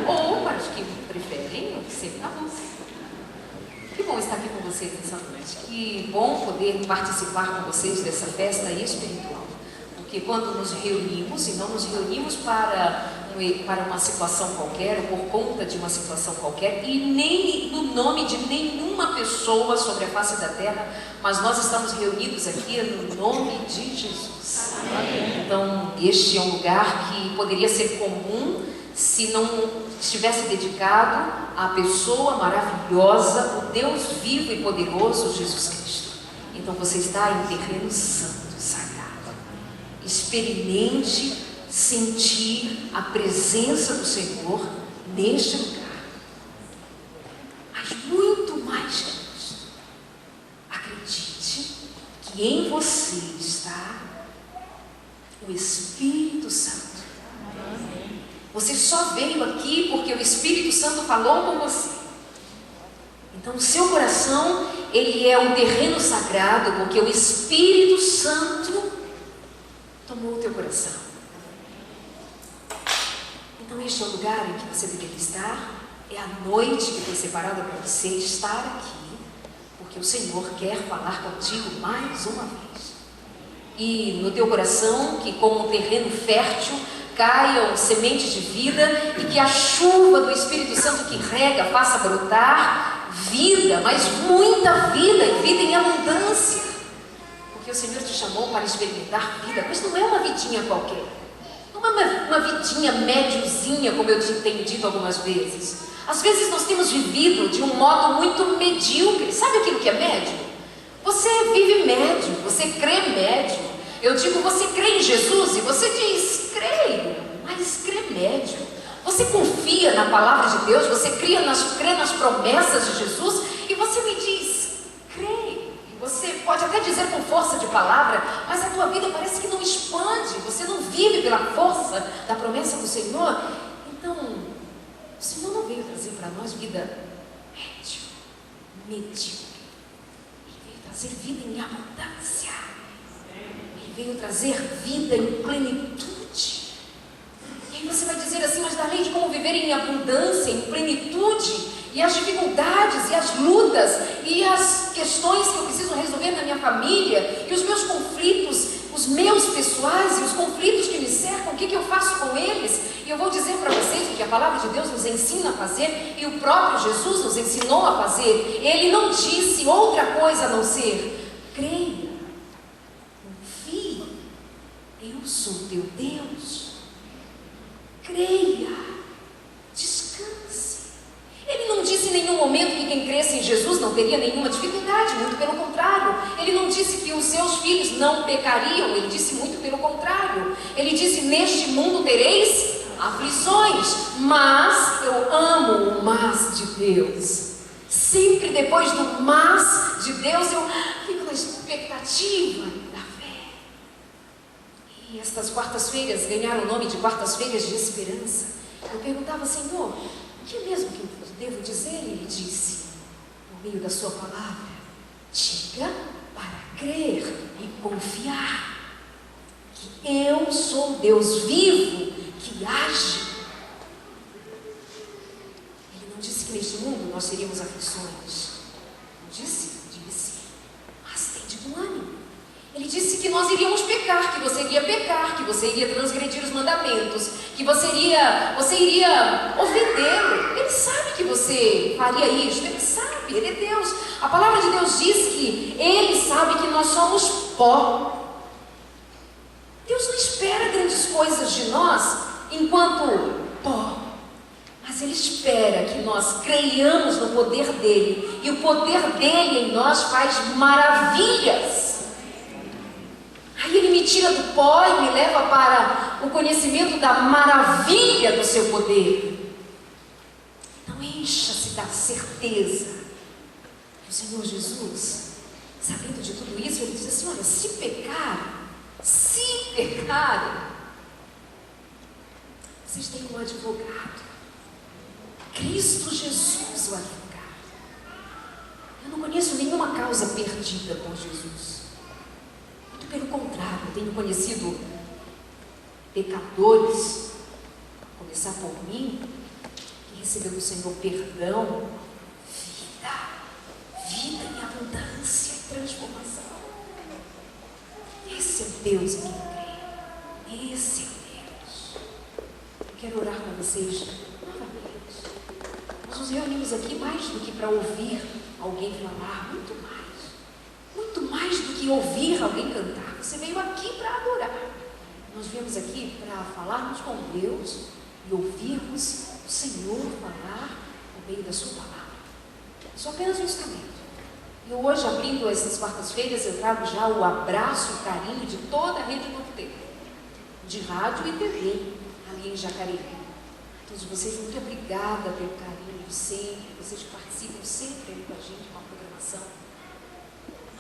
ou para os que preferem sempre na Rússia. Que bom estar aqui com vocês nessa noite. Que bom poder participar com vocês dessa festa espiritual. Porque quando nos reunimos, e não nos reunimos para uma situação qualquer, ou por conta de uma situação qualquer, e nem no nome de nenhuma pessoa sobre a face da terra, mas nós estamos reunidos aqui no nome de Jesus. Então, este é um lugar que poderia ser comum se não estivesse dedicado à pessoa maravilhosa, o Deus vivo e poderoso, Jesus Cristo. Então você está em terreno santo, sagrado. Experimente sentir a presença do Senhor neste lugar. Mas muito mais que isso, acredite que em você está o Espírito Santo. Você só veio aqui porque o Espírito Santo falou com você. Então o seu coração, ele é um terreno sagrado, porque o Espírito Santo tomou o teu coração. Então este é o lugar em que você deveria estar. É a noite que foi separada para você estar aqui, porque o Senhor quer falar contigo mais uma vez. E no teu coração, que como um terreno fértil, caiam sementes de vida, e que a chuva do Espírito Santo que rega faça brotar vida, mas muita vida, e vida em abundância. Porque o Senhor te chamou para experimentar vida, mas não é uma vidinha qualquer. Não é uma vidinha médiozinha, como eu te tenho dito algumas vezes. Às vezes nós temos vivido de um modo muito medíocre. Sabe aquilo que é médio? Você vive médio, você crê médio. Eu digo, você crê em Jesus e você diz, creio, mas crê médio. Você confia na palavra de Deus, você crê nas promessas de Jesus e você me diz, creio. Você pode até dizer com força de palavra, mas a tua vida parece que não expande, você não vive pela força da promessa do Senhor. Então, o Senhor não veio trazer para nós vida medíocre. Ele veio trazer vida em abundância. Ele veio trazer vida em plenitude. E aí você vai dizer assim, mas além de como viver em abundância, em plenitude, e as dificuldades, e as lutas, e as questões que eu preciso resolver na minha família, e os meus conflitos, os meus pessoais, e os conflitos que me cercam, o que eu faço com eles? E eu vou dizer para vocês o que a palavra de Deus nos ensina a fazer, e o próprio Jesus nos ensinou a fazer. Ele não disse outra coisa a não ser, creia, confie, eu sou teu Deus, creia, descanse. Ele não disse em nenhum momento que quem cresce em Jesus não teria nenhuma dificuldade, muito pelo contrário. Ele não disse que os seus filhos não pecariam, ele disse muito pelo contrário. Ele disse, neste mundo tereis aflições, mas eu amo o mas de Deus. Sempre depois do mas de Deus eu fico na expectativa da fé. E estas quartas-feiras ganharam o nome de quartas-feiras de esperança. Eu perguntava, Senhor, o que mesmo que eu devo dizer? Ele disse, no meio da sua palavra, diga para crer e confiar que eu sou Deus vivo que age. Ele não disse que neste mundo nós teríamos aflições. Não disse? Disse, mas tem de bom ânimo. Ele disse que nós iríamos pecar, que você iria pecar, que você iria transgredir os mandamentos, que você iria ofendê-lo. Ele sabe que você faria isso, ele sabe, ele é Deus. A palavra de Deus diz que ele sabe que nós somos pó. Deus não espera grandes coisas de nós enquanto pó, mas ele espera que nós creiamos no poder dele, e o poder dele em nós faz maravilhas. Aí ele me tira do pó e me leva para o conhecimento da maravilha do seu poder. Então encha-se da certeza que o Senhor Jesus, sabendo de tudo isso, ele diz assim, olha, se pecarem, vocês têm um advogado, Cristo Jesus, o advogado. Eu não conheço nenhuma causa perdida por Jesus. Pelo contrário, tenho conhecido pecadores começar por mim, que recebeu do Senhor perdão, vida em abundância e transformação. Esse é o Deus em quem eu creio. Esse é o Deus. Eu quero orar com vocês novamente. Nós nos reunimos aqui mais do que para ouvir alguém falar, muito mais do que ouvir alguém cantar. Você veio aqui para adorar. Nós viemos aqui para falarmos com Deus e ouvirmos o Senhor falar por meio da sua palavra. Sou apenas um instrumento. E hoje, abrindo essas quartas-feiras, eu trago já o abraço e o carinho de toda a Rede Novo Tempo, de rádio e TV, ali em Jacareí. Todos vocês, muito obrigada pelo carinho de sempre, vocês que participam sempre ali com a gente, com a programação.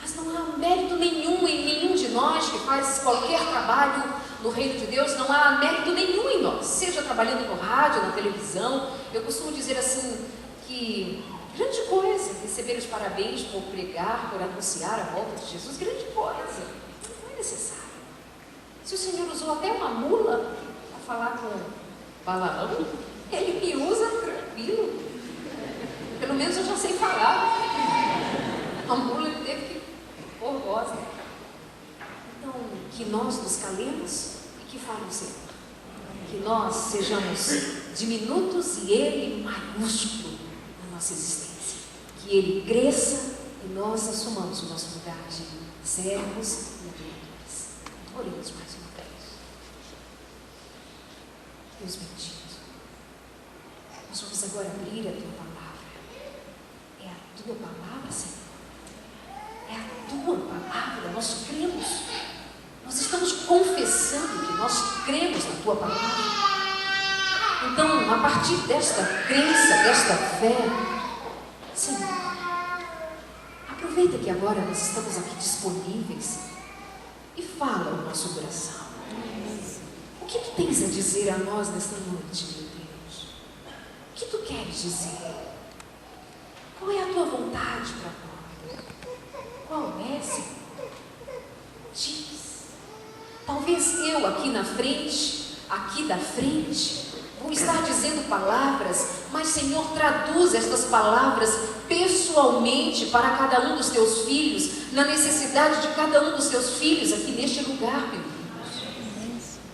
Mas não há mérito nenhum em nenhum de nós que faz qualquer trabalho no reino de Deus, não há mérito nenhum em nós, seja trabalhando no rádio, na televisão. Eu costumo dizer assim, que grande coisa, receber os parabéns por pregar, por anunciar a volta de Jesus, grande coisa, não é necessário. Se o Senhor usou até uma mula para falar com Balaão, Ele me usa tranquilo, pelo menos eu já sei falar. A mula Ele teve que pôr voz. Então, que nós nos calemos e que fale o Senhor. Que nós sejamos diminutos e Ele maiúsculo na nossa existência. Que Ele cresça e nós assumamos o nosso lugar de servos e adoradores. Oremos mais uma vez. Deus bendito, nós vamos agora abrir a Tua palavra. É a Tua palavra, Senhor. É a Tua palavra. Nós cremos. Nós estamos confessando que nós cremos na Tua palavra. Então, a partir desta crença, desta fé, Senhor, aproveita que agora nós estamos aqui disponíveis e fala o nosso coração. O que Tu tens a dizer a nós nesta noite, meu Deus? O que Tu queres dizer? Qual é a Tua vontade para nós? Qual é, Senhor? Diz. Talvez eu aqui na frente, aqui da frente, vou estar dizendo palavras, mas Senhor, traduz estas palavras pessoalmente para cada um dos Teus filhos, na necessidade de cada um dos Teus filhos aqui neste lugar, meu Deus.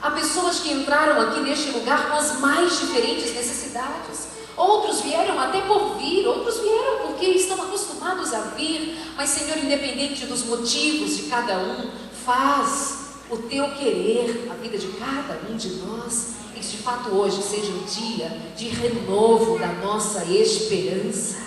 Há pessoas que entraram aqui neste lugar com as mais diferentes necessidades. Outros vieram até por vir, outros vieram porque estão acostumados a vir, mas Senhor, independente dos motivos de cada um, faz o Teu querer, a vida de cada um de nós, e que de fato hoje seja um dia de renovo da nossa esperança.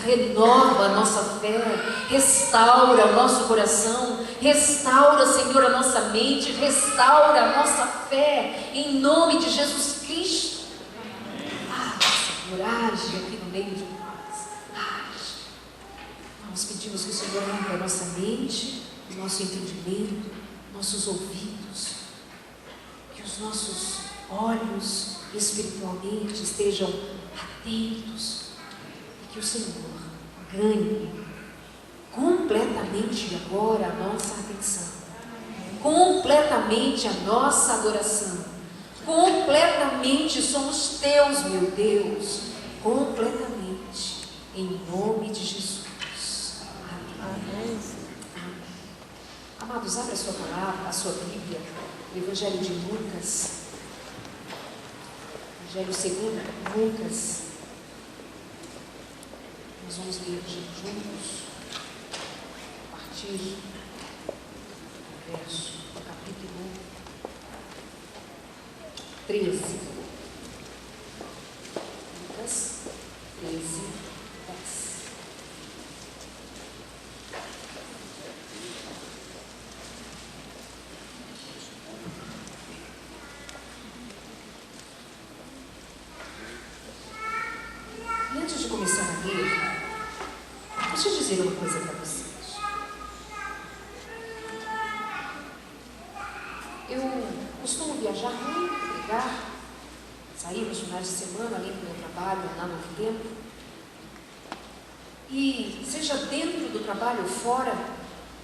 Renova a nossa fé, restaura o nosso coração, restaura, Senhor, a nossa mente, restaura a nossa fé, em nome de Jesus Cristo. Senhor, age aqui no meio de nós, age. Nós pedimos que o Senhor abra a nossa mente, o nosso entendimento, nossos ouvidos, que os nossos olhos espiritualmente estejam atentos e que o Senhor ganhe completamente agora a nossa atenção, completamente a nossa adoração, completamente somos Teus, meu Deus, completamente, em nome de Jesus. Amém. Amados, abra a sua palavra, a sua Bíblia, o Evangelho de Lucas, Evangelho segundo Lucas. Nós vamos ler juntos, a partir do verso, do capítulo 13. Lucas 13, 10. E antes de começar a ler, deixa eu dizer uma coisa para vocês. Eu costumo viajar muito, pregar, sair nos finais de semana, além do meu trabalho, lá no Novo Tempo. E seja dentro do trabalho ou fora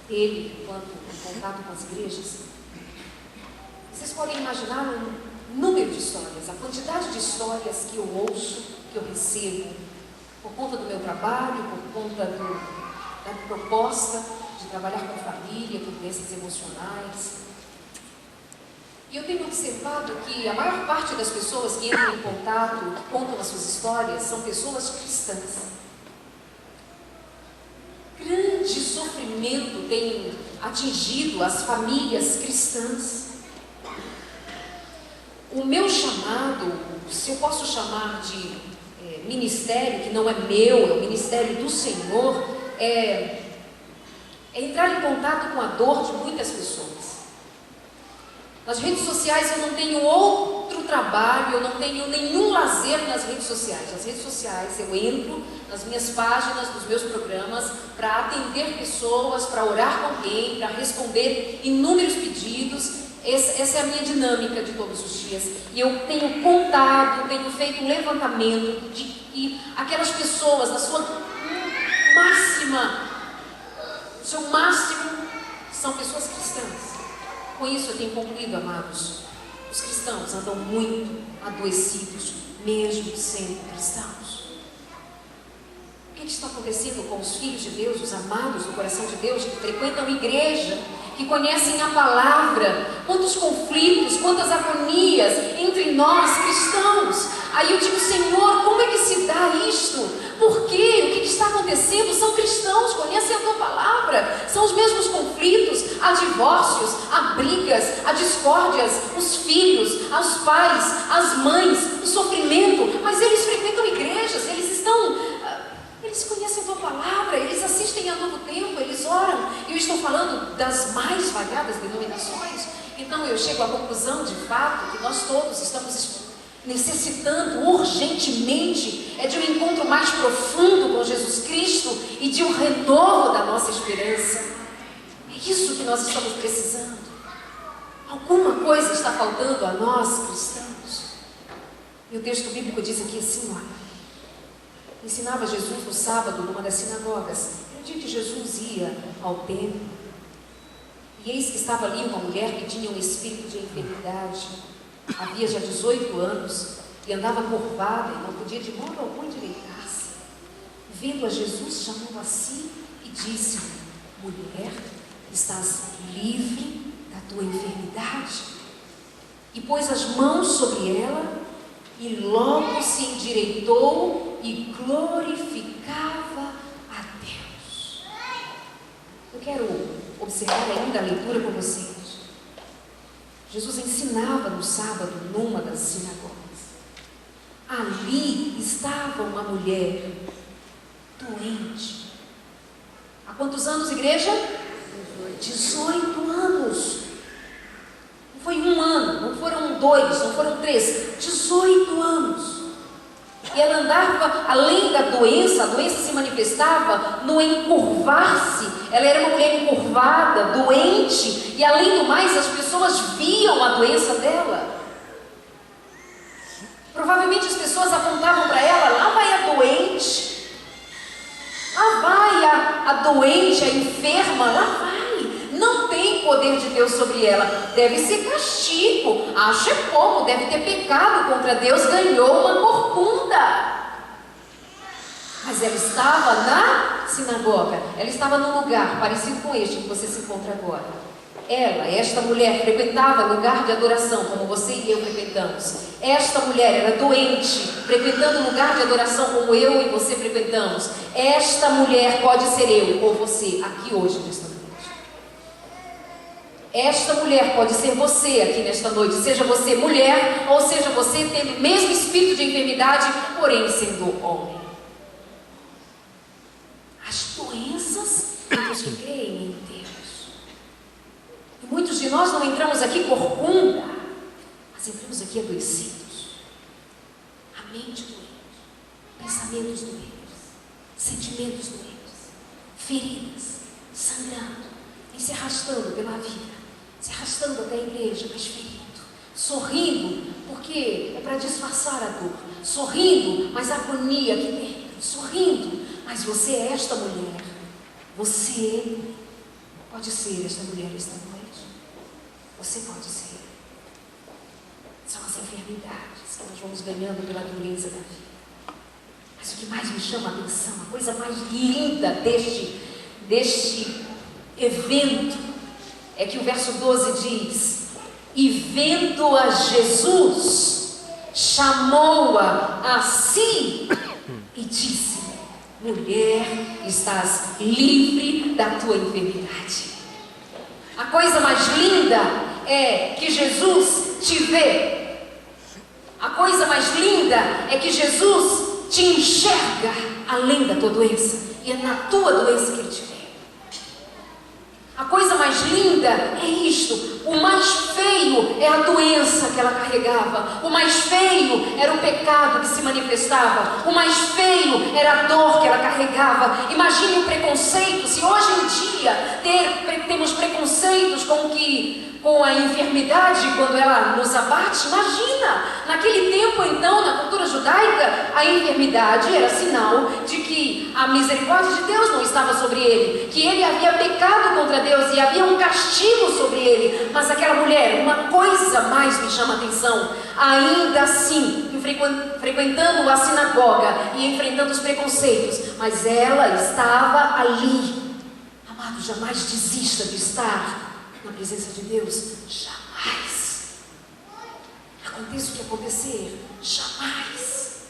dele, enquanto em contato com as igrejas, vocês podem imaginar número de histórias, a quantidade de histórias que eu ouço, que eu recebo, por conta do meu trabalho, por conta da proposta de trabalhar com família, com doenças emocionais. E eu tenho observado que a maior parte das pessoas que entram em contato, que contam as suas histórias, são pessoas cristãs. Grande sofrimento tem atingido as famílias cristãs. O meu chamado, se eu posso chamar de ministério, que não é meu, é o ministério do Senhor, é entrar em contato com a dor de muitas pessoas. Nas redes sociais eu não tenho outro trabalho, eu não tenho nenhum lazer nas redes sociais. Nas redes sociais eu entro nas minhas páginas, nos meus programas, para atender pessoas, para orar com alguém, para responder inúmeros pedidos. Essa é a minha dinâmica de todos os dias. E eu tenho contado, tenho feito um levantamento de que aquelas pessoas, na sua seu máximo, são pessoas cristãs. Com isso eu tenho concluído, amados, os cristãos andam muito adoecidos, mesmo sendo cristãos. O que está acontecendo com os filhos de Deus, os amados do coração de Deus, que frequentam a igreja, que conhecem a palavra? Quantos conflitos, quantas agonias entre nós cristãos. Aí eu digo, Senhor, como é que se dá isto? Por quê? O que está acontecendo? São cristãos, conhecem a tua palavra, são os mesmos conflitos, há divórcios, há brigas, há discórdias, os filhos, os pais, as mães, o sofrimento, mas eles frequentam igrejas, eles conhecem a tua palavra, eles assistem a Novo Tempo, eles oram. E eu estou falando das mais variadas denominações. Então eu chego à conclusão, de fato, que nós todos estamos necessitando urgentemente de um encontro mais profundo com Jesus Cristo e de um renovo da nossa esperança. É isso que nós estamos precisando. Alguma coisa está faltando a nós cristãos. E o texto bíblico diz aqui assim, olha, ensinava Jesus no sábado numa das sinagogas. No dia que Jesus ia ao templo, e eis que estava ali uma mulher que tinha um espírito de enfermidade. Havia já 18 anos e andava curvada e não podia de modo algum endireitar-se. Vendo a Jesus, chamou a si e disse-lhe: mulher, estás livre da tua enfermidade. E pôs as mãos sobre ela e logo se endireitou e glorificava a Deus. Eu quero observar ainda a leitura com vocês. Jesus ensinava no sábado numa das sinagogas. Ali estava uma mulher doente. Há quantos anos, igreja? 18 anos. Não foi um ano, não foram 2, não foram 3, 18 anos. E ela andava, além da doença, a doença se manifestava no encurvar-se. Ela era uma mulher encurvada, doente, e além do mais, as pessoas viam a doença dela. Provavelmente as pessoas apontavam para ela: lá vai a doente, lá vai a doente, a enferma, lá vai. Não tem poder de Deus sobre ela, deve ser castigo, acho é pouco, deve ter pecado contra Deus, ganhou uma corcunda. Mas ela estava na sinagoga, ela estava num lugar parecido com este que você se encontra agora. Esta mulher, frequentava lugar de adoração, como você e eu frequentamos. Esta mulher era doente, frequentando lugar de adoração como eu e você frequentamos. Esta mulher pode ser eu ou você aqui hoje nesta noite. Esta mulher pode ser você aqui nesta noite, seja você mulher ou seja você tendo o mesmo espírito de enfermidade, porém sendo homem. As doenças dos que creem em Deus. E muitos de nós não entramos aqui corcunda, mas entramos aqui adoecidos. A mente doente, pensamentos doentes, sentimentos doentes, feridas, sangrando e se arrastando pela vida, se arrastando até a igreja, mas ferido, sorrindo, porque é para disfarçar a dor, sorrindo, mas a agonia aqui dentro, sorrindo, mas você é esta mulher, você pode ser esta mulher esta noite, você pode ser. são as enfermidades que nós vamos ganhando pela dureza da vida. Mas o que mais me chama a atenção, a coisa mais linda deste evento, é que o verso 12 diz: e vendo-a Jesus, chamou-a a si e disse: mulher, estás livre da tua enfermidade. A coisa mais linda é que Jesus te vê. A coisa mais linda é que Jesus te enxerga além da tua doença, e é na tua doença que Ele te vê. A coisa mais linda é isto: o mais feio é a doença que ela carregava, o mais feio era o pecado que se manifestava, o mais feio era a dor que ela carregava. Imagine o preconceito. Se hoje em dia temos preconceitos com a enfermidade quando ela nos abate, imagina, naquele tempo então, na cultura judaica, a enfermidade era sinal de que a misericórdia de Deus não estava sobre ele, que ele havia pecado contra Deus e havia um castigo sobre ele. Mas aquela mulher, uma coisa mais me chama a atenção, ainda assim, frequentando a sinagoga e enfrentando os preconceitos, mas ela estava ali. Amado, jamais desista de estar na presença de Deus, jamais. Aconteça o que acontecer, jamais.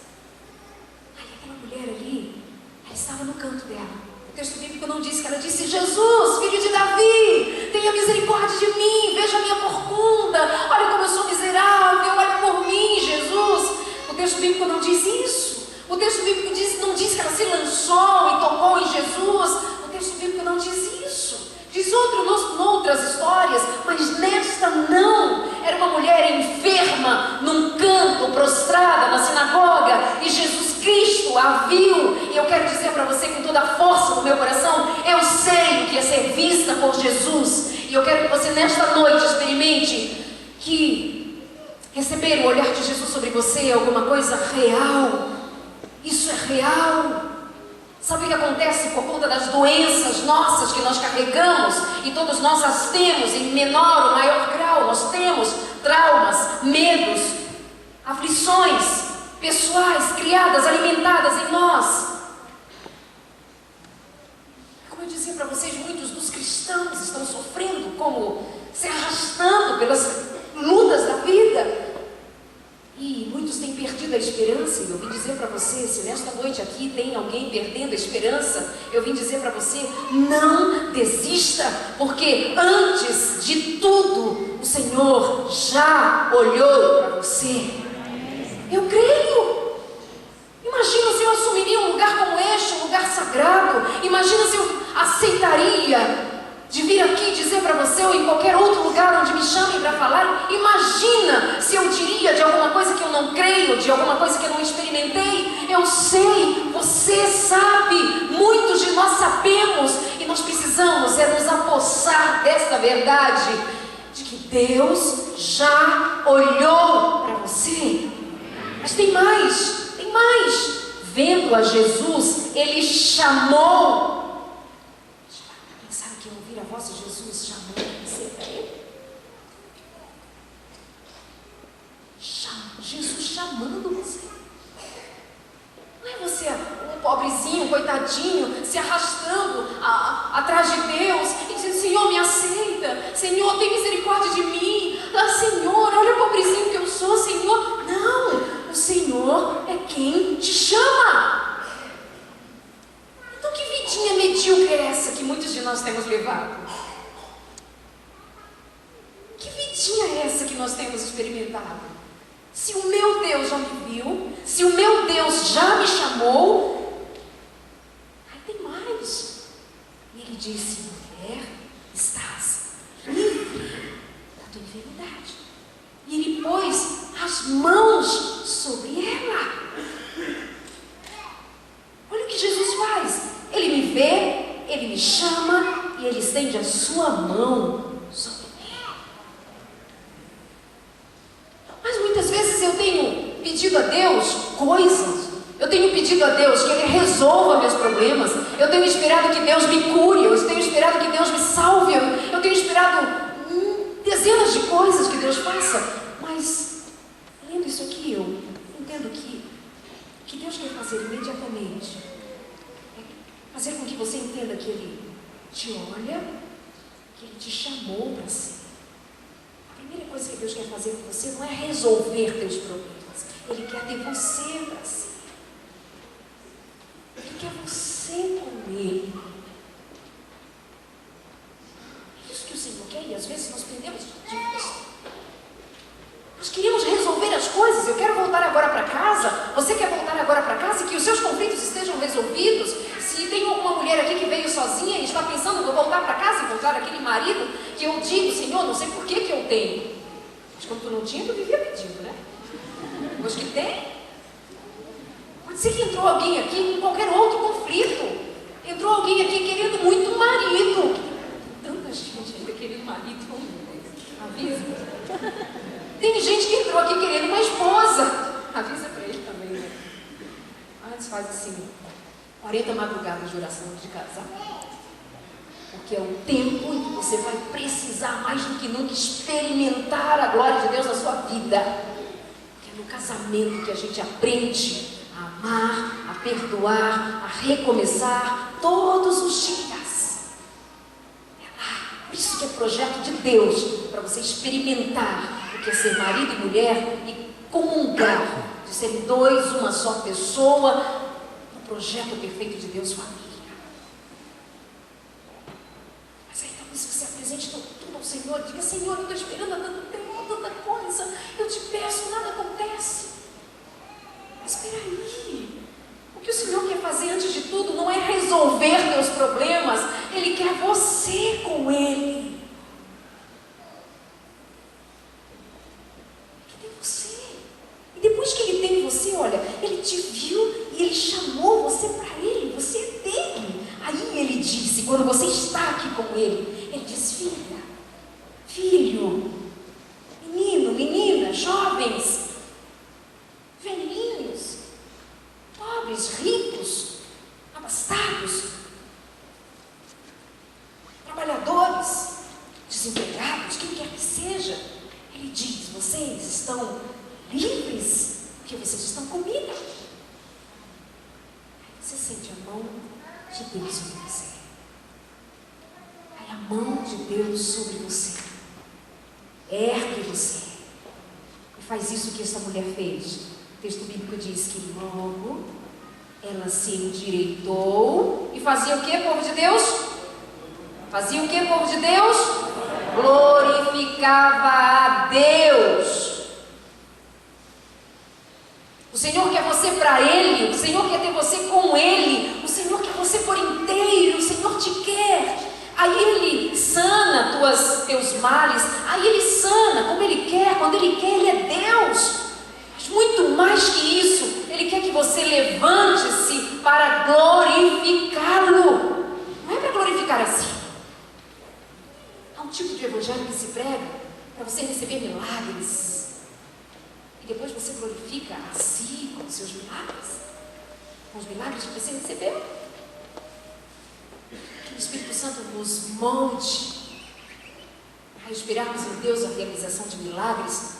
Aí aquela mulher ali, ela estava no canto dela. O texto bíblico não diz que ela disse: Jesus, filho de Davi, tenha misericórdia de mim, veja a minha corcunda, olha como eu sou miserável, olha por mim, Jesus. O texto bíblico não diz isso. O texto bíblico não diz que ela se lançou e tocou em Jesus. O texto bíblico não diz isso. Diz outras histórias, mas nesta não. Era uma mulher enferma, num canto, prostrada na sinagoga, e Jesus Cristo a viu. E eu quero dizer para você com toda a força do meu coração: eu sei o que é ser vista por Jesus. E eu quero que você nesta noite experimente que receber o olhar de Jesus sobre você é alguma coisa real. Isso é real. Sabe o que acontece por conta das doenças nossas que nós carregamos? E todos nós as temos em menor ou maior grau. Nós temos traumas, medos, aflições pessoais criadas, alimentadas em nós. Como eu dizia para vocês, muitos dos cristãos estão sofrendo, como se arrastando pelas lutas da vida. E muitos têm perdido a esperança. E eu vim dizer para você, se nesta noite aqui tem alguém perdendo a esperança, eu vim dizer para você: não desista, porque antes de tudo o Senhor já olhou para você. Eu creio. Imagina se eu assumiria um lugar como este, um lugar sagrado. Imagina se eu aceitaria de vir aqui dizer para você, ou em qualquer outro lugar onde me chamem para falar. Imagina se eu diria de alguma coisa que eu não creio, de alguma coisa que eu não experimentei. Eu sei, você sabe, muitos de nós sabemos, e nós precisamos nos apossar desta verdade, de que Deus já olhou para você. Mas tem mais, tem mais. Vendo a Jesus, Ele chamou. A voz de Jesus chamando você para Ele. Jesus chamando você. Não é você um pobrezinho, coitadinho, se arrastando atrás de Deus e dizendo: Senhor, me aceita, Senhor, tem misericórdia de mim, Senhor, olha o pobrezinho que eu sou, Senhor. Não, o Senhor é quem te chama. Então que vidinha medíocre é essa que muitos de nós temos levado? Que vidinha é essa que nós temos experimentado? Se o meu Deus já me viu, se o meu Deus já me chamou, aí tem mais. E Ele disse: mulher, estás livre da tua enfermidade. E Ele pôs as mãos sobre ela. Olha o que Jesus faz. Ele me vê, Ele me chama e Ele estende a sua mão sobre mim. Mas muitas vezes eu tenho pedido a Deus coisas. Eu tenho pedido a Deus que Ele resolva meus problemas. Eu tenho esperado que Deus me cure. Eu tenho esperado que Deus me salve. Eu tenho esperado dezenas de coisas que Deus faça. Mas isso aqui, eu entendo que o que Deus quer fazer imediatamente é fazer com que você entenda que Ele te olha, que Ele te chamou para si. A primeira coisa que Deus quer fazer com você não é resolver teus problemas. Ele quer ter você para si. Ele quer você com Ele. É isso que o Senhor quer, e às vezes nós perdemos de vista. Nós queríamos resolver as coisas. Eu quero voltar agora para casa. Você quer voltar agora para casa e que os seus conflitos estejam resolvidos? Se tem alguma mulher aqui que veio sozinha e está pensando, vou voltar para casa e encontrar aquele marido, que eu digo, Senhor, não sei por que eu tenho. Mas quando tu não tinha, tu vivia pedindo, né? Mas que tem? Pode ser que entrou alguém aqui com qualquer outro conflito. Entrou alguém aqui querendo muito um marido. Tanta gente ainda querendo marido. Avisa. Tem gente que entrou aqui querendo uma esposa. Avisa para ele também, né? Antes faz assim, 40 madrugadas de oração de casamento. Porque é o tempo em que você vai precisar mais do que nunca experimentar a glória de Deus na sua vida. Porque é no casamento que a gente aprende a amar, a perdoar, a recomeçar todos os dias. É lá. Por isso que é projeto de Deus, para você experimentar o que é ser marido e mulher e comungar de serem dois, uma só pessoa, no projeto perfeito de Deus, família. Mas aí talvez você apresente tudo ao Senhor, diga, Senhor, eu estou esperando há tanto tempo, tanta coisa, eu te peço, nada acontece. Mas espera aí, o que o Senhor quer fazer antes de tudo não é resolver teus problemas, Ele quer você com Ele. Você. E depois que Ele tem você, olha, Ele te viu e Ele chamou você para Ele, você é dele. Aí Ele disse, quando você está aqui com Ele, Ele diz, filha, filho, menino, menina, jovens, velhinhos, pobres, ricos, abastados, trabalhadores, desempregados, quem quer que seja, Ele diz, vocês estão livres, porque vocês estão comigo. Aí você sente a mão de Deus sobre você. Aí a mão de Deus sobre você ergue você. E faz isso que essa mulher fez. O texto bíblico diz que logo ela se endireitou e fazia o que, povo de Deus? Fazia o que, povo de Deus? Glorificava a Deus. O Senhor quer você para Ele, o Senhor quer ter você com Ele, o Senhor quer você por inteiro, o Senhor te quer. Aí Ele sana teus males, aí Ele sana como Ele quer, quando Ele quer, Ele é Deus. Mas muito mais que isso, Ele quer que você levante-se para glorificá-lo. Não é para glorificar assim. Há um tipo de evangelho que se prega para você receber milagres. E depois você glorifica a si com os seus milagres. Com os milagres que você recebeu. Que o Espírito Santo nos molde a esperarmos em Deus a realização de milagres.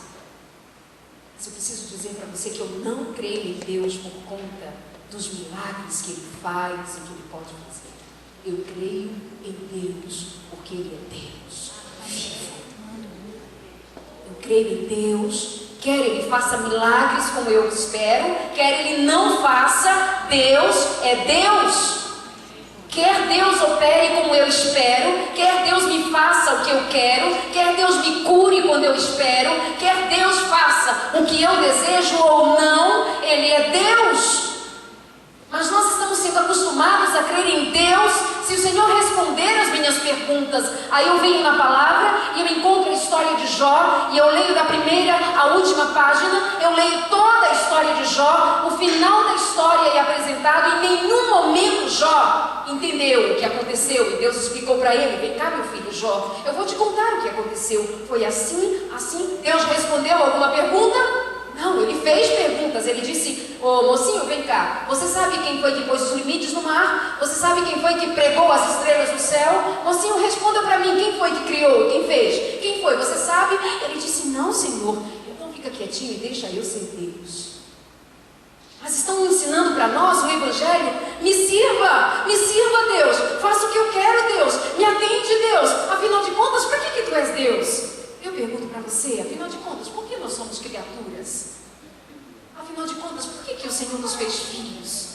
Mas eu preciso dizer para você que eu não creio em Deus por conta dos milagres que Ele faz e que Ele pode fazer. Eu creio em Deus porque Ele é Deus vivo. Eu creio em Deus, quer Ele faça milagres como eu espero, quer Ele não faça, Deus é Deus. Quer Deus opere como eu espero, quer Deus me faça o que eu quero, quer Deus me cure quando eu espero, quer Deus faça o que eu desejo ou não, Ele é Deus. Mas nós estamos sendo acostumados a crer em Deus se o Senhor responder as minhas perguntas. Aí eu venho na palavra e eu encontro a história de Jó, e eu leio da primeira à última página, eu leio toda a história de Jó, o final da história é apresentado, e em nenhum momento Jó entendeu o que aconteceu, e Deus explicou para ele, vem cá meu filho Jó, eu vou te contar o que aconteceu, foi assim, assim. Deus respondeu alguma pergunta? Não, ele fez perguntas, ele disse, ô mocinho, vem cá, você sabe quem foi que pôs os limites no mar? Você sabe quem foi que pregou as estrelas no céu? Mocinho, responda para mim, quem foi que criou, quem fez? Quem foi, você sabe? Ele disse, não Senhor, eu não vi fica quietinho e deixa eu ser Deus. Mas estão ensinando para nós o Evangelho: me sirva, Deus, faça o que eu quero, Deus, me atende, Deus, afinal de contas, para que tu és Deus? Eu pergunto para você, afinal de contas, por que nós somos criaturas? Afinal de contas, por que o Senhor nos fez filhos?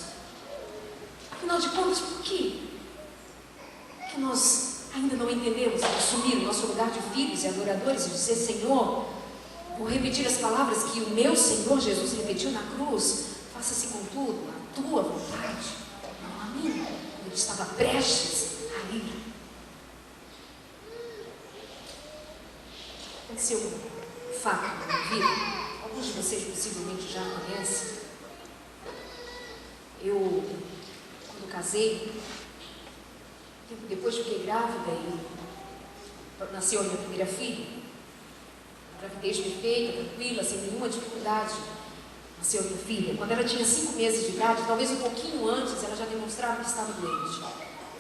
Afinal de contas, por que nós ainda não entendemos assumir o nosso lugar de filhos e adoradores e dizer: Senhor, vou repetir as palavras que o meu Senhor Jesus repetiu na cruz: faça-se contudo a tua vontade, não a minha. Ele estava prestes a ir. Aconteceu um fato na minha vida, alguns de vocês possivelmente já conhecem. Eu, quando casei, tempo depois fiquei grávida e nasceu a minha primeira filha. Gravidez perfeita, tranquila, sem nenhuma dificuldade. Nasceu a minha filha. Quando ela tinha 5 meses de idade, talvez um pouquinho antes, ela já demonstrava que estava doente.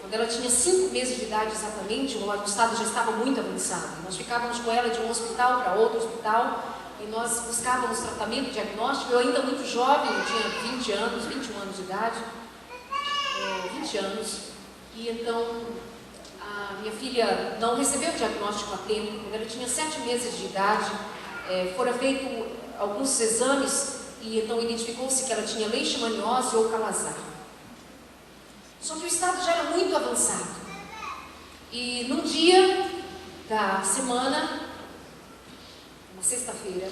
Quando ela tinha 5 meses de idade exatamente, o estado já estava muito avançado. Nós ficávamos com ela de um hospital para outro hospital e nós buscávamos tratamento, diagnóstico. Eu ainda muito jovem, eu tinha 20 anos, 21 anos de idade, 20 anos. E então a minha filha não recebeu o diagnóstico a tempo. Quando ela tinha 7 meses de idade, foram feitos alguns exames e então identificou-se que ela tinha leishmaniose ou calazar. Só que o estado já era muito avançado. E num dia da semana, uma sexta-feira,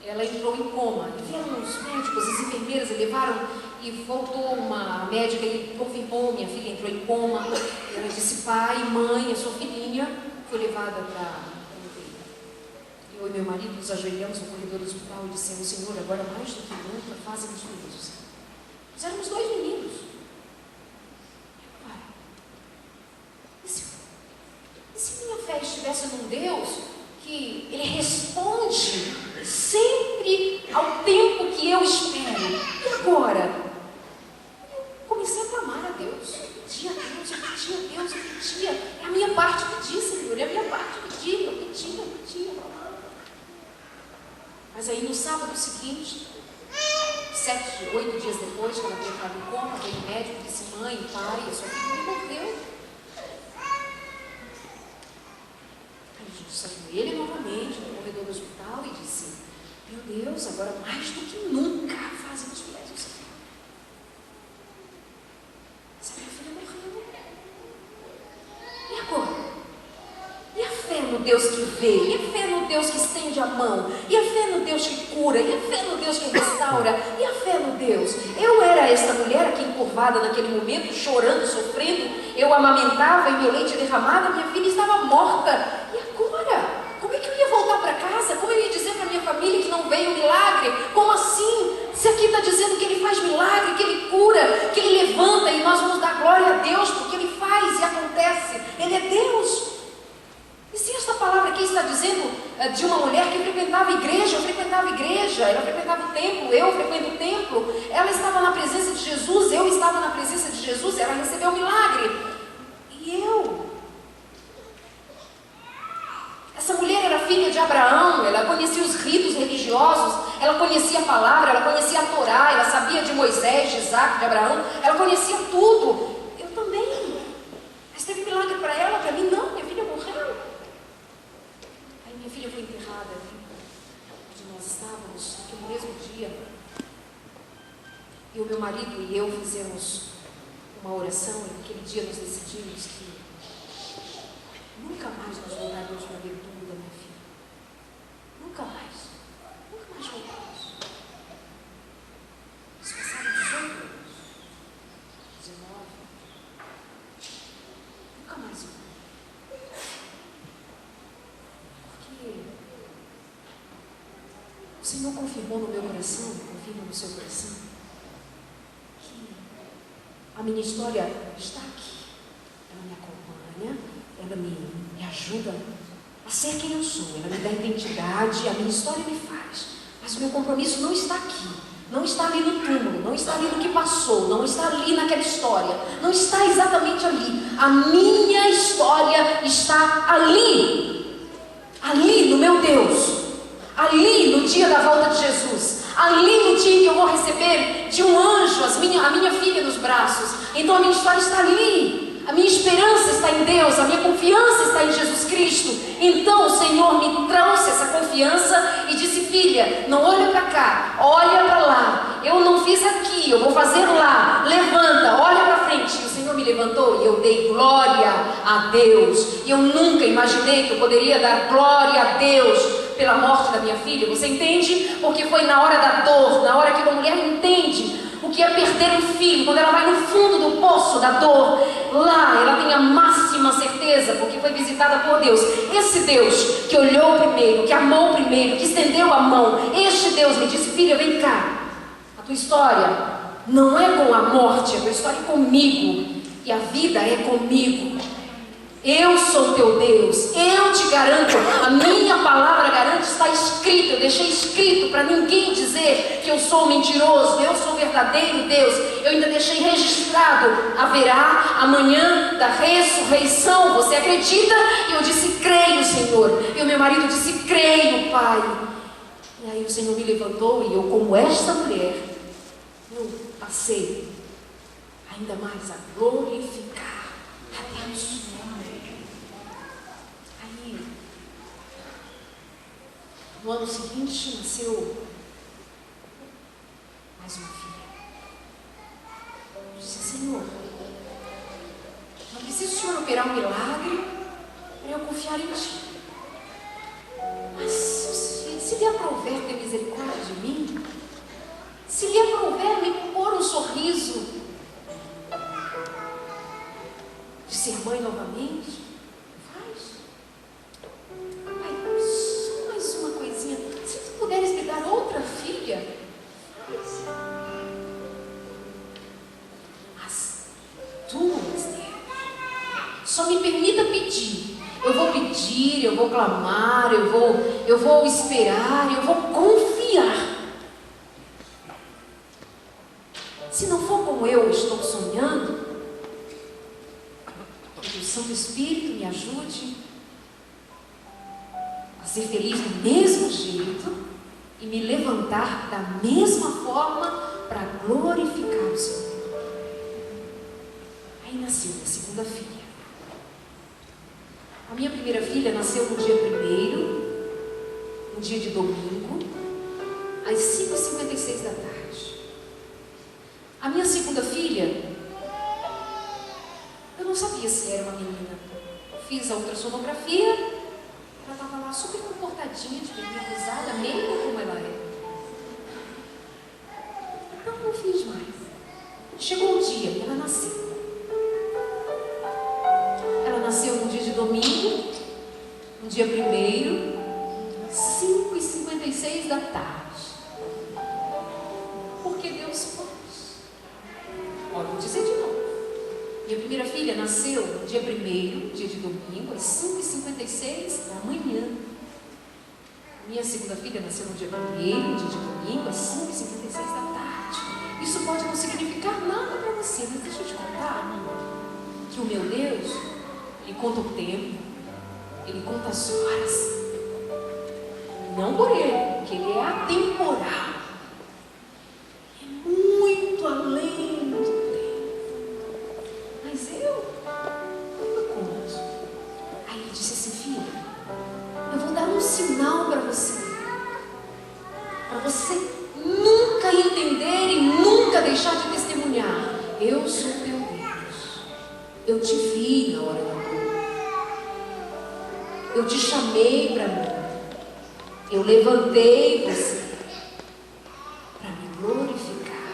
ela entrou em coma. E vieram os médicos, as enfermeiras a levaram e voltou uma médica e confirmou: minha filha entrou em coma. Ela disse: pai, mãe, a sua filhinha foi levada para UTI. Eu e meu marido nos ajoelhamos no corredor do hospital e dissemos: Senhor, agora mais do que nunca, faze-nos felizes. Nós éramos 2 meninos. Pai, e se minha fé estivesse num Deus que Ele responde sempre ao tempo que eu espero? E agora? Comecei a clamar a Deus, pedia a Deus, eu pedia. É a minha parte pedir, Senhor, é a minha parte pedir, eu pedia. Mas aí no sábado seguinte, 7, 8 dias depois, que ela veio para o coma, veio o médico e disse: mãe, pai, a sua filha morreu. Aí a gente se ajoelha novamente no corredor do hospital e disse: meu Deus, agora mais do que nunca, fazemos fiéis ao Senhor. Essa minha filha morreu. E agora? E a fé no Deus que vê? E a fé no Deus que estende a mão? E a fé no Deus que cura? E a fé no Deus que restaura? E a fé no Deus? Eu era esta mulher aqui encurvada naquele momento, chorando, sofrendo. Eu amamentava e meu leite derramado, minha filha estava morta. E agora? Como é que eu ia voltar para casa? Como eu ia dizer para minha família que não veio milagre? Como assim? Se aqui está dizendo que Ele faz milagre, que Ele cura, que Ele levanta, e nós vamos dar glória a Deus porque Ele faz e acontece. Ele é Deus. E se esta palavra aqui está dizendo de uma mulher que frequentava a igreja, ela frequentava o templo, eu frequento o templo, ela estava na presença de Jesus, eu estava na presença de Jesus, ela recebeu o milagre. E eu? Essa mulher era filha de Abraão, ela conhecia os ritos religiosos, ela conhecia a palavra, ela conhecia a Torá, ela sabia de Moisés, de Isaac, de Abraão, ela conhecia tudo. Eu também. Mas teve milagre para ela, para mim não, minha filha morreu. Aí minha filha foi enterrada onde nós estávamos, naquele mesmo dia. E o meu marido e eu fizemos uma oração, e naquele dia nós decidimos que nunca mais nós voltaremos para ver tudo da minha filha. Nunca mais voltaremos. Nós passaram 18 anos, 19, nunca mais voltaremos. Porque o Senhor confirmou no meu coração, confirma no seu coração, que a minha história está aqui. Ela me acompanha, ela me ajuda a ser quem eu sou, ela me dá identidade, a minha história me faz. Mas o meu compromisso não está aqui, não está ali no túmulo, não está ali no que passou, não está ali naquela história, não está exatamente ali. A minha história está ali no meu Deus, ali no dia da volta de Jesus, ali no dia em que eu vou receber de um anjo a minha filha nos braços. Então a minha história está ali, a minha esperança está em Deus, a minha confiança está em Jesus Cristo. Então o Senhor me trouxe essa confiança e disse: filha, não olha para cá, olha para lá. Eu não fiz aqui, eu vou fazer lá. Levanta, olha para frente. E o Senhor me levantou e eu dei glória a Deus. E eu nunca imaginei que eu poderia dar glória a Deus pela morte da minha filha. Você entende? Porque foi na hora da dor, na hora que uma mulher entende o que é perder um filho, quando ela vai no fundo do poço da dor, lá ela tem a máxima certeza, porque foi visitada por Deus. Esse Deus que olhou primeiro, que amou primeiro, que estendeu a mão, este Deus me disse: filha, vem cá, a tua história não é com a morte, a tua história é comigo, e a vida é comigo. Eu sou teu Deus, eu te garanto, a minha palavra garante, está escrito, eu deixei escrito para ninguém dizer que eu sou mentiroso, eu sou verdadeiro Deus. Eu ainda deixei registrado: haverá amanhã da ressurreição. Você acredita? E eu disse: creio, Senhor. E o meu marido disse: creio, Pai. E aí o Senhor me levantou e eu, como esta mulher, eu passei ainda mais a glorificar a Deus. No ano seguinte, nasceu mais uma filha. Eu disse: Senhor, não precisa o Senhor operar um milagre para eu confiar em Ti. Mas se lhe aprouver ter misericórdia de mim, se lhe aprouver me pôr um sorriso de ser mãe novamente, puderes me dar outra filha, mas tu, só me permita pedir. Eu vou pedir, eu vou clamar, eu vou esperar, eu vou confiar. Se não for como eu estou sonhando, que o Santo Espírito me ajude a ser feliz do mesmo jeito e me levantar da mesma forma para glorificar o Senhor. Aí nasceu minha segunda filha. A minha primeira filha nasceu no dia 1º, um dia de domingo, às 5h56 da tarde. A minha segunda filha, eu não sabia se era uma menina. Fiz a ultrassonografia. Ela estava lá super comportadinha, de menina usada, meio como ela é. Então não fiz mais. Chegou o dia e ela nasceu. Ela nasceu no dia de domingo, no dia 1º, 5h56 da tarde. Porque Deus pôs. Olha, vou dizer de novo. Minha primeira filha nasceu no dia 1º, dia de domingo, às 5h56 da manhã. Minha segunda filha nasceu no dia 1º, dia de domingo, às 5h56 da tarde. Isso pode não significar nada para você, mas deixa eu te contar que o meu Deus, Ele conta o tempo, Ele conta as horas. Não por Ele, porque Ele é atemporal. É muito além do tempo. Mas eu conto. Aí Ele disse assim: filha, eu vou dar um sinal para você nunca entender e nunca deixar de testemunhar. Eu sou teu Deus. Eu te vi na hora da dor. Eu te chamei para mim. Eu levantei você para me glorificar.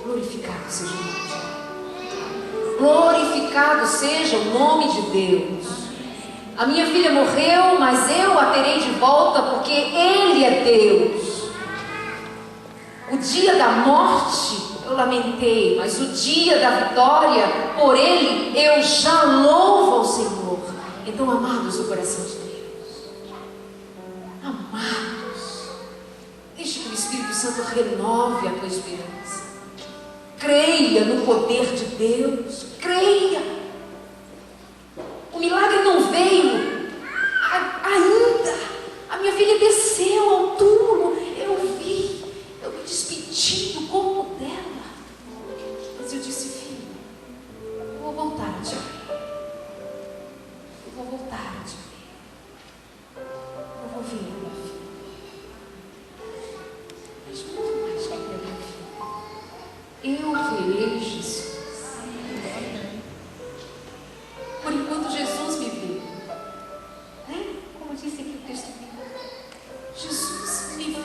Glorificado seja o nome de Deus. Glorificado seja o nome de Deus. A minha filha morreu, mas eu a terei de volta, porque Ele é Deus. O dia da morte eu lamentei, mas o dia da vitória, por Ele eu já louvo ao Senhor. Então, amados do coração de Deus, amados, deixe que o Espírito Santo renove a tua esperança. Creia no poder de Deus. Creia. O milagre não veio ainda. A minha filha sentindo como dela. Mas eu disse: filho, eu vou voltar a te ver. Eu vou voltar a te ver. Eu vou ver a minha filha. Mas muito mais que ver a minha filha, eu verei Jesus. Por enquanto Jesus me vê, né? Como disse aqui o texto bíblico, Jesus me vê,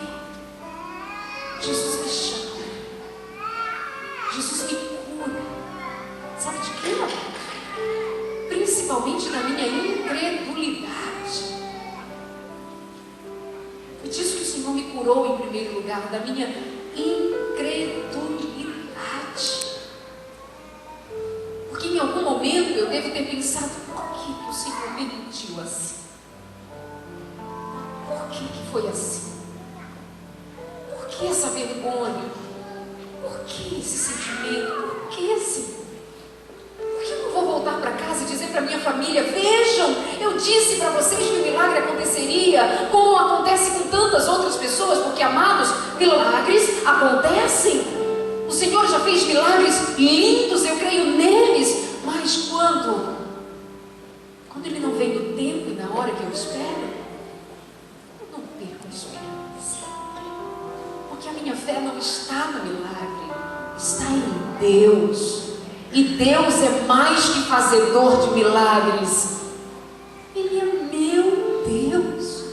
Jesus me chama, Jesus me cura. Sabe de quê, amor? Principalmente da minha incredulidade. Foi disso que o Senhor me curou em primeiro lugar, da minha incredulidade. Porque em algum momento eu devo ter pensado: por que o Senhor permitiu assim? Por que foi assim? Por que essa vergonha? Por que esse sentimento? Por que, Senhor? Por que eu não vou voltar para casa e dizer para minha família: vejam, eu disse para vocês que o milagre aconteceria, como acontece com tantas outras pessoas? Porque, amados, milagres acontecem. O Senhor já fez milagres lindos, eu creio neles. Mas quando Ele não vem no tempo e na hora que eu espero, eu não perco a esperança. Porque a minha fé não está no milagre, está em Deus. E Deus é mais que fazedor de milagres. Ele é meu Deus.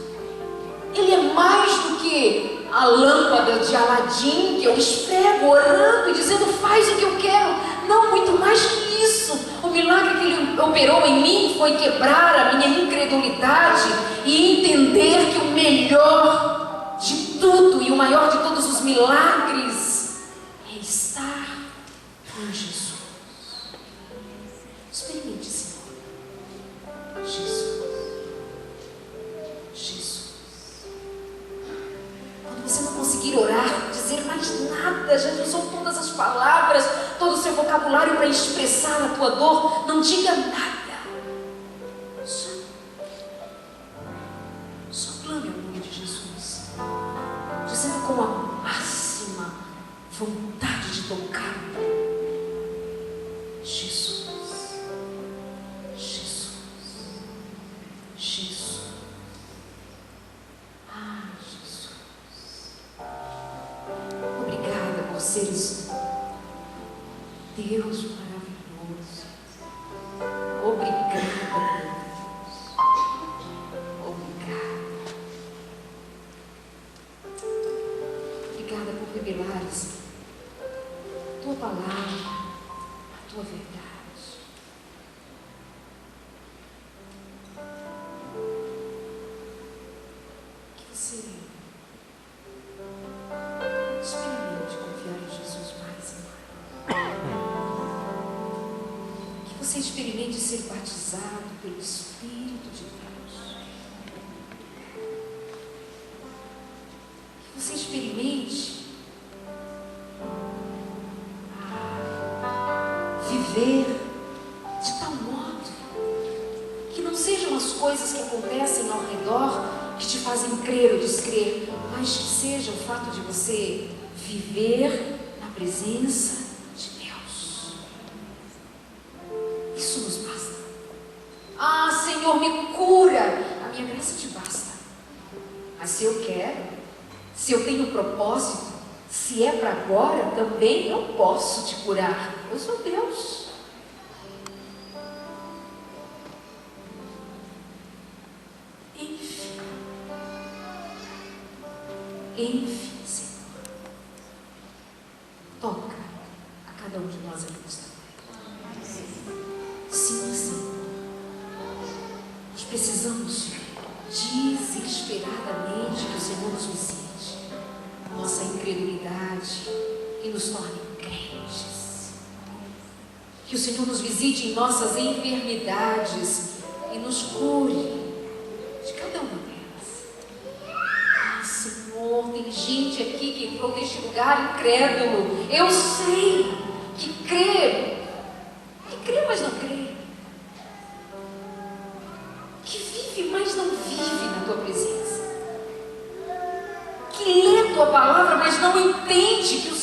Ele é mais do que a lâmpada de Aladim que eu esfrego orando e dizendo: faz o que eu quero. Não, muito mais que isso. O milagre que Ele operou em mim foi quebrar a minha incredulidade e entender que o melhor de tudo e o maior de todos os milagres é estar em Jesus. Experimente, Senhor. Jesus. Jesus. Quando você não conseguir orar, dizer mais nada, já usou todas as palavras, todo o seu vocabulário para expressar a tua dor, não diga nada. Só clame ao nome de Jesus, dizendo com a máxima vontade de tocar: Jesus, Jesus, Jesus. Ah, Jesus. Obrigada por seres Deus maravilhoso. Obrigada, meu Deus. Obrigada. Obrigada por revelares tua palavra, a tua verdade. Que você experimente confiar em Jesus mais e mais. Que você experimente ser batizado pelo Espírito de Deus. Que você experimente viver de tal modo que não sejam as coisas que acontecem ao redor que te fazem crer ou descrer, mas que seja o fato de você viver na presença de Deus. Isso nos basta. Ah, Senhor, me cura. A minha graça te basta. Mas se eu quero, se eu tenho propósito, se é para agora, também eu posso te curar. Eu sou Deus. Enfim, Senhor, toca a cada um de nós aqui nesta noite. Sim, Senhor, nós precisamos desesperadamente que o Senhor nos visite a nossa incredulidade e nos torne crentes. Que o Senhor nos visite em nossas enfermidades e nos cure de cada uma delas. Senhor, tem gente aqui que entrou neste lugar incrédulo. Eu sei que crê, mas não crê, que vive, mas não vive na tua presença, que lê tua palavra, mas não entende que o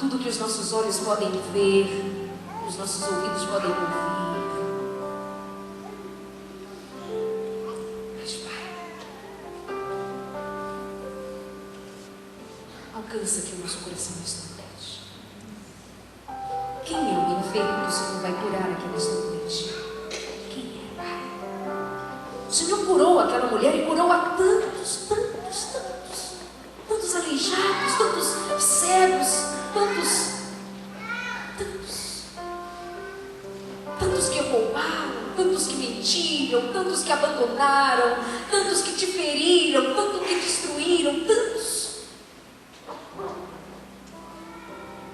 tudo que os nossos olhos podem ver, os nossos ouvidos podem ouvir. Mas, Pai, alcança aqui o nosso coração nesta noite. Quem é o enfermo que o Senhor vai curar aqui nesta noite? Quem é, Pai? O Senhor curou aquela mulher e curou a tantos aleijados, tantos cegos, tantos que roubaram, tantos que mentiram, tantos que abandonaram, tantos que te feriram, tantos que destruíram, tantos.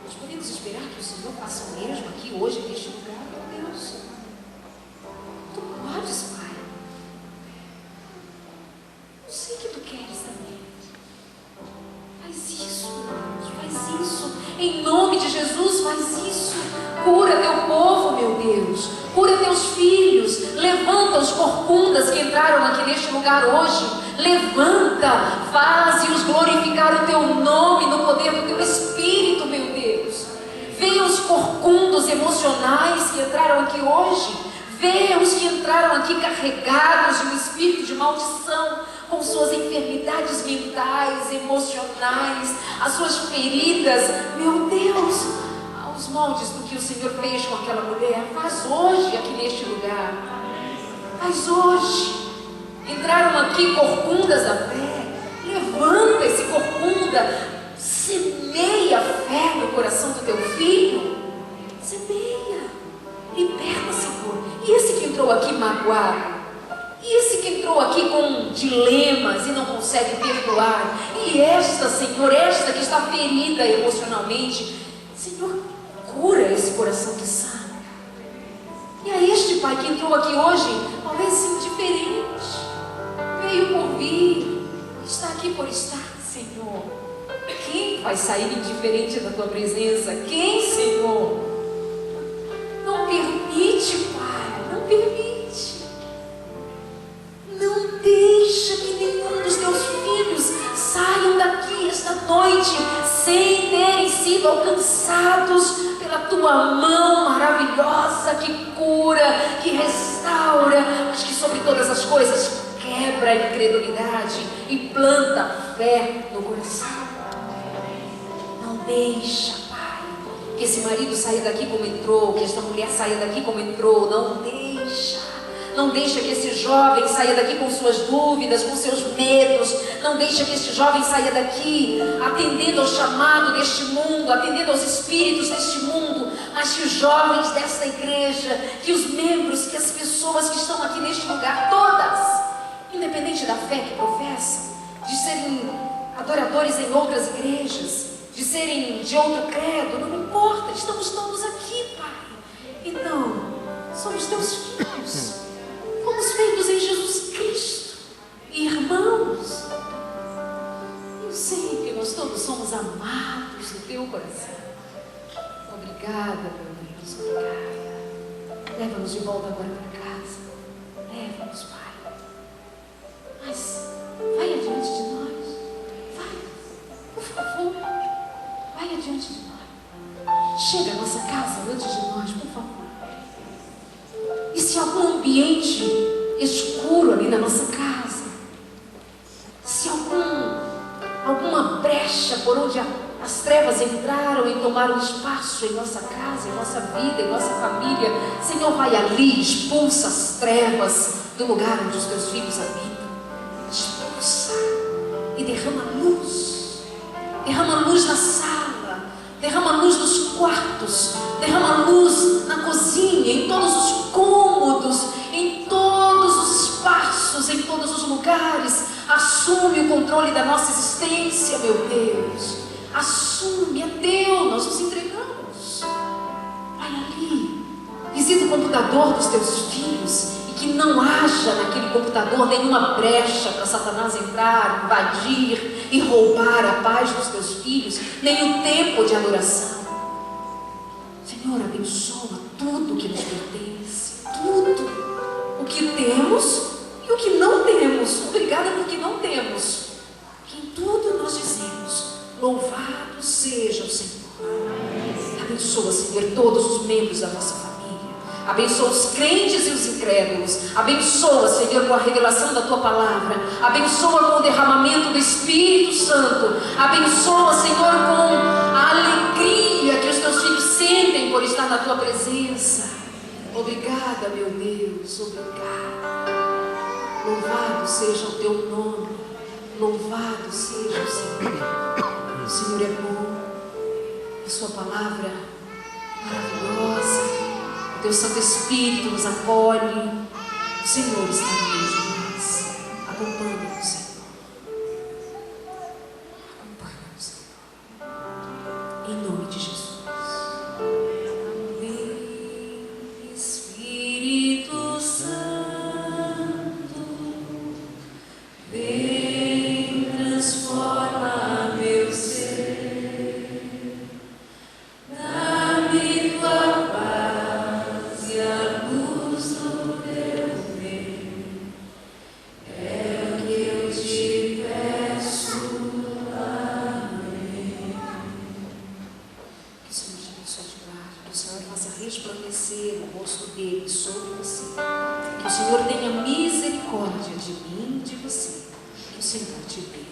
Nós podemos esperar que o Senhor faça o mesmo aqui hoje neste lugar, meu Deus. Tu podes, Pai. Eu sei que tu queres também. Faz isso, em nome de Jesus, faz isso. Cura teu povo, meu Deus, cura teus filhos, levanta os corcundas que entraram aqui neste lugar hoje, levanta, faze-os glorificar o teu nome no poder do teu Espírito, meu Deus. Venha os corcundos emocionais que entraram aqui hoje, venha os que entraram aqui carregados de um espírito de maldição, com suas enfermidades mentais, emocionais, as suas feridas, meu Deus, aos moldes do que o Senhor fez com aquela mulher. Faz hoje aqui neste lugar, faz hoje. Entraram aqui corcundas da fé, levanta esse corcunda, semeia a fé no coração do teu filho, semeia, liberta, Senhor. E esse que entrou aqui magoado, e esse que entrou aqui com dilemas e não consegue perdoar, e esta, Senhor, esta que está ferida emocionalmente, Senhor, cura esse coração que sangra. E a este Pai que entrou aqui hoje, talvez indiferente, veio por vir, está aqui por estar, Senhor. Quem vai sair indiferente da tua presença? Quem, Senhor? Não permite, Pai, não permite. Não deixa que nenhum dos teus filhos saiam daqui esta noite sem terem sido alcançados pela tua mão maravilhosa que cura, que restaura, mas que sobre todas as coisas quebra a incredulidade e planta fé no coração. Não deixa, Pai, que esse marido saia daqui como entrou, que esta mulher saia daqui como entrou. Não deixa. Não deixa que esse jovem saia daqui com suas dúvidas, com seus medos. Não deixa que esse jovem saia daqui atendendo ao chamado deste mundo, atendendo aos espíritos deste mundo. Mas que os jovens desta igreja, que os membros, que as pessoas que estão aqui neste lugar, todas, independente da fé que professam, de serem adoradores em outras igrejas, de serem de outro credo, não importa, estamos todos aqui, Pai. Então, somos teus filhos. Fomos feitos em Jesus Cristo, irmãos. Eu sei que nós todos somos amados do teu coração. Obrigada, meu Deus, obrigada. Leva-nos de volta agora para casa. Leva-nos, Pai. Mas vai adiante de nós. Vai, por favor. Vai adiante de nós. Chega à nossa casa antes de nós, por favor. E se algum ambiente escuro ali na nossa casa, se alguma brecha por onde as trevas entraram e tomaram espaço em nossa casa, em nossa vida, em nossa família, Senhor, vai ali, expulsa as trevas do lugar onde os teus filhos habitam. Expulsa e derrama luz na sala, derrama luz nos quartos, derrama luz na cozinha, em todos os cômodos, em todos os espaços, em todos os lugares. Assume o controle da nossa existência, meu Deus. Assume, é teu, nós nos entregamos. Vai ali, visita o computador dos teus filhos e que não haja naquele computador nenhuma brecha para Satanás entrar, invadir e roubar a paz dos teus filhos, nem o tempo de adoração. Senhor, abençoa tudo que nos pertence, tudo, o que temos e o que não temos. Obrigada porque não temos, que em tudo nós dizemos: louvado seja o Senhor. Abençoa, Senhor, todos os membros da nossa família. Abençoa os crentes e os incrédulos. Abençoa, Senhor, com a revelação da Tua palavra. Abençoa com o derramamento do Espírito Santo. Abençoa, Senhor, com a alegria que os Teus filhos sentem por estar na Tua presença. Obrigada, meu Deus, obrigada. Louvado seja o Teu nome. Louvado seja o Senhor. O Senhor é bom. A Sua palavra maravilhosa. O Teu Santo Espírito nos acolhe. O Senhor está no meio de nós. Acompanha-nos, Senhor. Acompanha-nos, Senhor. Em nome de Jesus. Vem, Espírito Santo. Vem, transforma meu ser. Dá-me Tua paz e a luz do Teu bem. É o que eu te peço. Amém. Que o Senhor te abençoe de guarda, que o Senhor faça resplandecer o rosto dele sobre você. Que o Senhor tenha misericórdia de mim e de você. Que o Senhor te dê.